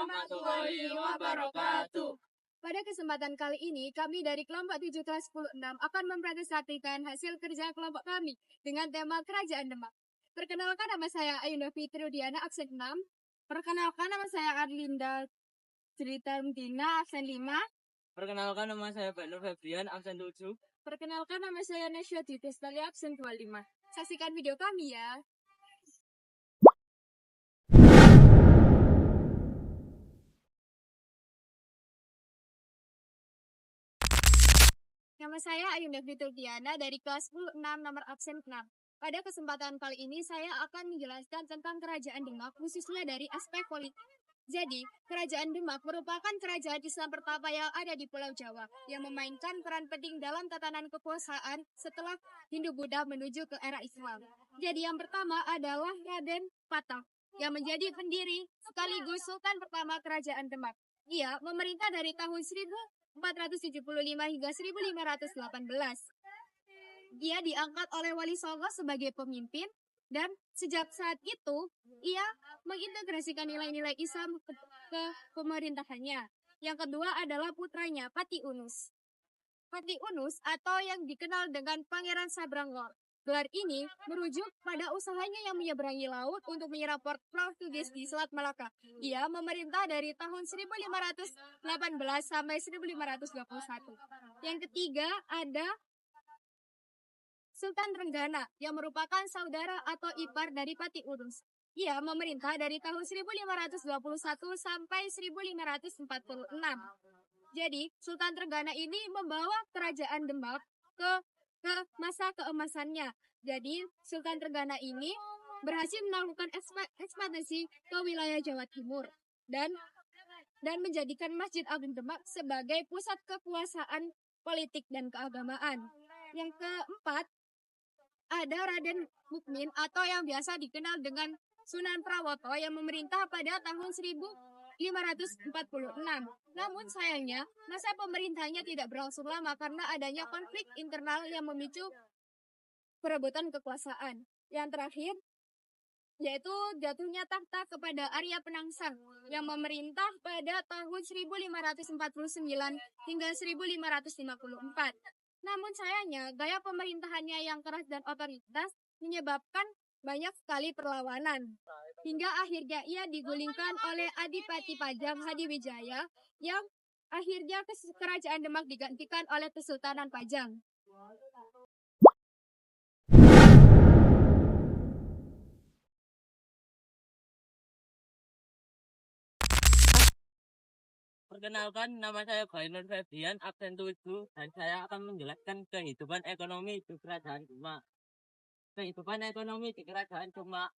warahmatullahi wabarakatuh. Pada kesempatan kali ini, kami dari kelompok 7 kelas 10-6 akan mempresentasikan hasil kerja kelompok kami dengan tema Kerajaan Demak. Perkenalkan, nama saya Ayunda Fitri Diana, absen 6. Perkenalkan, nama saya Arlinda Cerita Mdina, absen 5. Perkenalkan, nama saya Banur Febrian, absen 7. Perkenalkan, nama saya Nesya Ditestali, absen 25. Saksikan video kami ya. Nama saya Ayunda Fitri Diana dari kelas 10-6 nomor absen 6. Pada kesempatan kali ini saya akan menjelaskan tentang Kerajaan Demak khususnya dari aspek politik. Jadi, Kerajaan Demak merupakan kerajaan Islam pertama yang ada di Pulau Jawa yang memainkan peran penting dalam tatanan kekuasaan setelah Hindu-Buddha menuju ke era Islam. Jadi yang pertama adalah Raden Patah yang menjadi pendiri sekaligus Sultan pertama Kerajaan Demak. Ia memerintah dari tahun 1475 hingga 1518. Dia diangkat oleh Wali Songo sebagai pemimpin dan sejak saat itu ia mengintegrasikan nilai-nilai Islam ke pemerintahannya. Yang kedua adalah putranya Pati Unus. Pati Unus atau yang dikenal dengan Pangeran Sabrangor. Gelar ini merujuk pada usahanya yang menyeberangi laut untuk menyerang Portugis di Selat Malaka. Ia memerintah dari tahun 1518 sampai 1521. Yang ketiga ada Sultan Trenggana yang merupakan saudara atau ipar dari Pati Unus. Ia memerintah dari tahun 1521 sampai 1546. Jadi, Sultan Trenggana ini membawa kerajaan Demak ke masa keemasannya. Jadi, Sultan Trenggana ini berhasil melakukan ekspansi ke wilayah Jawa Timur dan menjadikan Masjid Agung Demak sebagai pusat kekuasaan politik dan keagamaan. Yang keempat, ada Raden Mukmin atau yang biasa dikenal dengan Sunan Prawoto yang memerintah pada tahun 1546. Namun sayangnya, masa pemerintahnya tidak berlangsung lama karena adanya konflik internal yang memicu perebutan kekuasaan. Yang terakhir, yaitu jatuhnya tahta kepada Arya Penangsang yang memerintah pada tahun 1549 hingga 1554. Namun sayangnya, gaya pemerintahannya yang keras dan otoritas menyebabkan banyak sekali perlawanan. Hingga akhirnya ia digulingkan oleh Adipati Pajang Hadiwijaya yang akhirnya kerajaan Demak digantikan oleh Kesultanan Pajang. Perkenalkan, nama saya Banur Febrian, absen 7, dan saya akan menjelaskan kehidupan ekonomi di Kerajaan Demak. Kehidupan ekonomi di Kerajaan Demak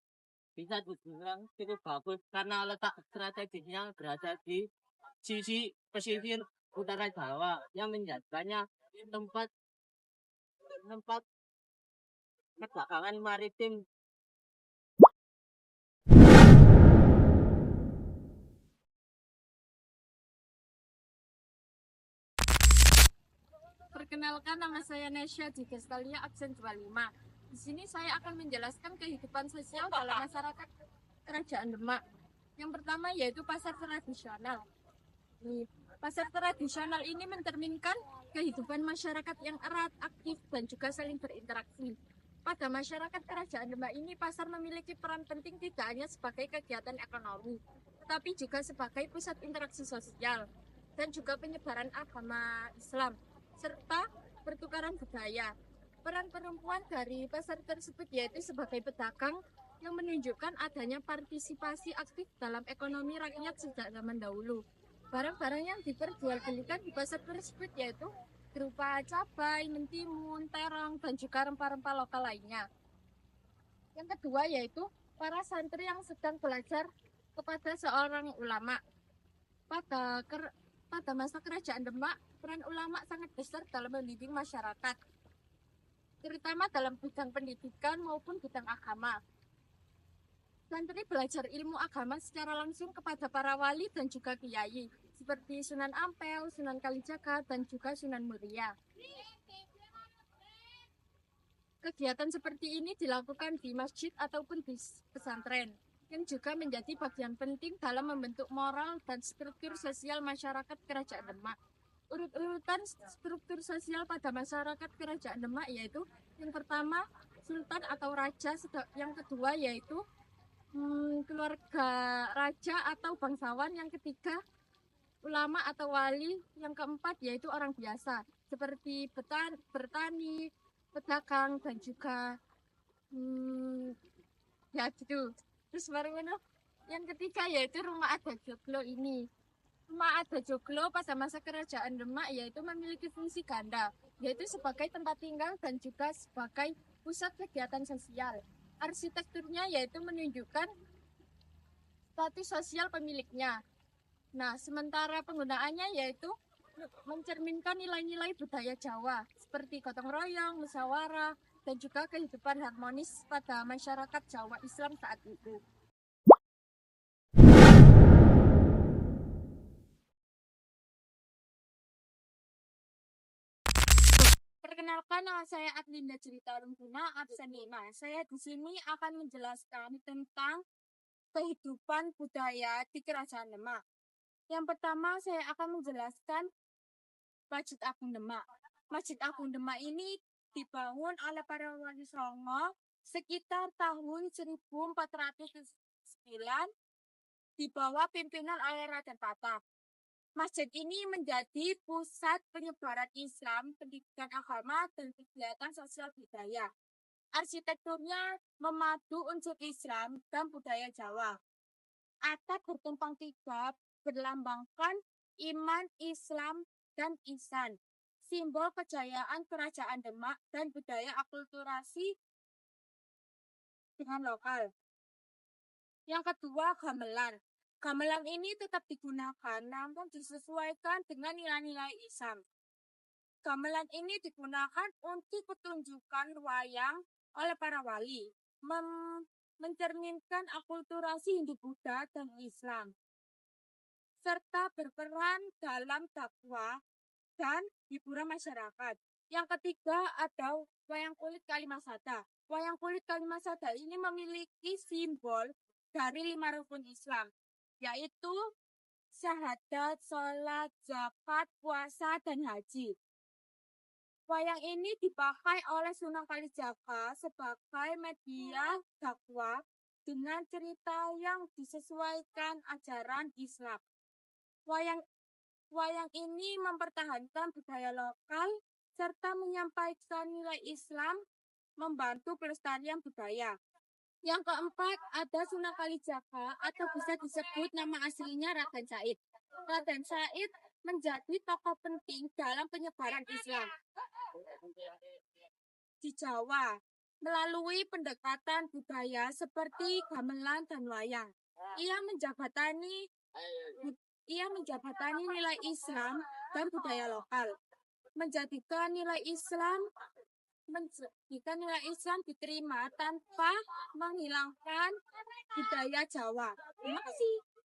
bisa dibilang cukup bagus karena letak strategisnya berada di sisi pesisir utara Jawa yang menjadikannya tempat perdagangan maritim. Perkenalkan, nama saya Nesya Ditestalia, absen 25. Di sini saya akan menjelaskan kehidupan sosial dalam masyarakat Kerajaan Demak. Yang pertama yaitu pasar tradisional. Pasar tradisional ini mencerminkan kehidupan masyarakat yang erat, aktif, dan juga saling berinteraksi. Pada masyarakat Kerajaan Demak ini, pasar memiliki peran penting tidak hanya sebagai kegiatan ekonomi, tetapi juga sebagai pusat interaksi sosial dan juga penyebaran agama Islam, serta pertukaran budaya. Peran perempuan dari pasar tersebut yaitu sebagai pedagang yang menunjukkan adanya partisipasi aktif dalam ekonomi rakyat sejak zaman dahulu. Barang-barang yang diperjualbelikan di pasar tersebut yaitu berupa cabai, mentimun, terong, dan juga rempah-rempah lokal lainnya. Yang kedua yaitu para santri yang sedang belajar kepada seorang ulama. Pada masa Kerajaan Demak, peran ulama sangat besar dalam membimbing masyarakat, terutama dalam bidang pendidikan maupun bidang agama. Santri belajar ilmu agama secara langsung kepada para wali dan juga kiai, seperti Sunan Ampel, Sunan Kalijaga, dan juga Sunan Muria. Kegiatan seperti ini dilakukan di masjid ataupun di pesantren. yang juga menjadi bagian penting dalam membentuk moral dan struktur sosial masyarakat Kerajaan Demak. Urut-urutan struktur sosial pada masyarakat Kerajaan Demak yaitu yang pertama sultan atau raja, yang kedua yaitu keluarga raja atau bangsawan, yang ketiga ulama atau wali, yang keempat yaitu orang biasa seperti bertani, pedagang dan juga ya gitu. Terus baru yang ketiga yaitu rumah adat joglo ini. Rumah adat joglo pada masa Kerajaan Demak yaitu memiliki fungsi ganda, yaitu sebagai tempat tinggal dan juga sebagai pusat kegiatan sosial. Arsitekturnya yaitu menunjukkan status sosial pemiliknya. Nah, sementara penggunaannya yaitu mencerminkan nilai-nilai budaya Jawa seperti gotong royong, musyawarah, dan juga kehidupan harmonis pada masyarakat Jawa Islam saat itu. Perkenalkan, nama saya Adlinda Cerita Lungkuna, absen 5. Saya di sini akan menjelaskan tentang kehidupan budaya di Kerajaan Demak. Yang pertama, saya akan menjelaskan Masjid Agung Demak. Masjid Agung Demak ini dibangun oleh para wali songo sekitar tahun 1409 di bawah pimpinan oleh Raden Patah. Masjid ini menjadi pusat penyebaran Islam, pendidikan agama, dan kegiatan sosial budaya. Arsitekturnya memadu unsur Islam dan budaya Jawa. Atap bertumpang tiga berlambangkan iman, Islam, dan ihsan, simbol kejayaan Kerajaan Demak dan budaya akulturasi dengan lokal. Yang kedua, gamelan. Gamelan ini tetap digunakan namun disesuaikan dengan nilai-nilai Islam. Gamelan ini digunakan untuk pertunjukan wayang oleh para wali, mencerminkan akulturasi Hindu-Buddha dan Islam, serta berperan dalam dakwah dan hiburan masyarakat. Yang ketiga ada wayang kulit Kalimasada. Wayang kulit Kalimasada ini memiliki simbol dari 5 rukun Islam, yaitu syahadat, sholat, zakat, puasa, dan haji. Wayang ini dipakai oleh Sunan Kalijaga sebagai media dakwah dengan cerita yang disesuaikan ajaran Islam. Wayang ini mempertahankan budaya lokal serta menyampaikan nilai Islam, membantu pelestarian budaya. Yang keempat ada Sunan Kalijaga atau bisa disebut nama aslinya Raden Said. Raden Said menjadi tokoh penting dalam penyebaran Islam di Jawa melalui pendekatan budaya seperti gamelan dan wayang. Ia menjabatani nilai Islam dan budaya lokal, menjadikan nilai Islam diterima tanpa menghilangkan budaya Jawa. Terima kasih.